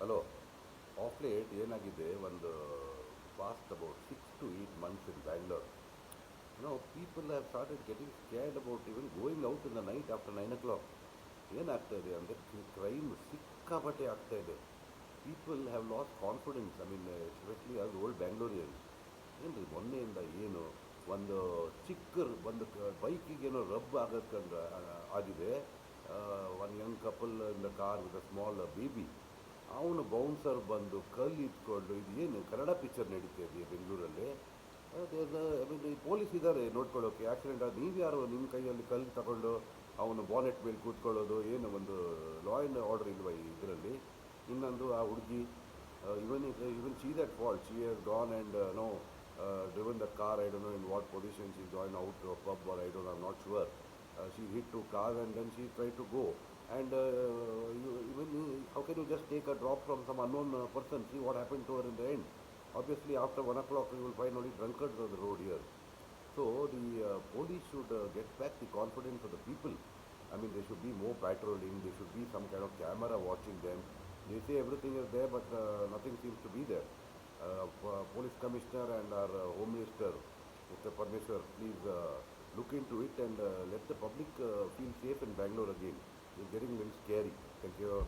Hello. Of late ಏನಾಗಿದೆ ಒಂದು past about 6 to 8 months in Bangalore. People have started getting scared about even going out in the night after 9 o'clock. ಏನಾಗ್ತಾ ಇದೆ ಅಂದರೆ crime ಸಿಕ್ಕಾಪಟ್ಟೆ ಆಗ್ತಾ ಇದೆ. People have lost confidence. I mean especially ಅದು old ಬ್ಯಾಂಗ್ಳೂರಿಯನ್ಸ್. ಏನು ರೀ ಮೊನ್ನೆಯಿಂದ ಏನು ಒಂದು ಚಿಕ್ಕ ಒಂದು ಬೈಕಿಗೇನೋ ರಬ್ ಆಗಕ್ಕಂದ್ರೆ ಆಗಿದೆ. One Young couple in the car with a small baby. ಅವನು ಬೌನ್ಸರ್ ಬಂದು ಕಲ್ಲು ಇಟ್ಕೊಂಡು ಇದು ಏನು ಕನ್ನಡ ಪಿಕ್ಚರ್ ನಡೀತಾ ಇದೆಯಾ ಬೆಂಗಳೂರಲ್ಲಿ? ಐ ಮೀನ್ ಈ ಪೊಲೀಸ್ ಇದ್ದಾರೆ ನೋಡ್ಕೊಳ್ಳೋಕೆ. ಆಕ್ಸಿಡೆಂಟ್ ಆದ ನೀವು ಯಾರು ನಿಮ್ಮ ಕೈಯಲ್ಲಿ ಕಲ್ಲು ತಗೊಂಡು ಅವನು ಬಾನೆಟ್ ಮೇಲೆ ಕೂತ್ಕೊಳ್ಳೋದು? ಏನು ಒಂದು ಲಾ ಆ್ಯಂಡ್ ಆರ್ಡರ್ ಇಲ್ವಾ ಈ ಇದರಲ್ಲಿ? ಇನ್ನೊಂದು ಆ ಹುಡುಗಿ even she that fault. She has gone and no driven the car. I don't know in what position she joined out to a pub, or I don't know, I'm not sure. She hit two cars and then she tried to go. And how can you just take a drop from some unknown person? See what happened to her in the end. Obviously, after 1 o'clock, you will find only drunkards on the road here. So the police should get back the confidence of the people. I mean, there should be more patrolling. There should be some kind of camera watching them. They say everything is there, but nothing seems to be there. Police Commissioner and our Home Minister, Mr. Parmeshwar, please look into it and let the public feel safe in Bangalore again. It's getting very scary. Thank you.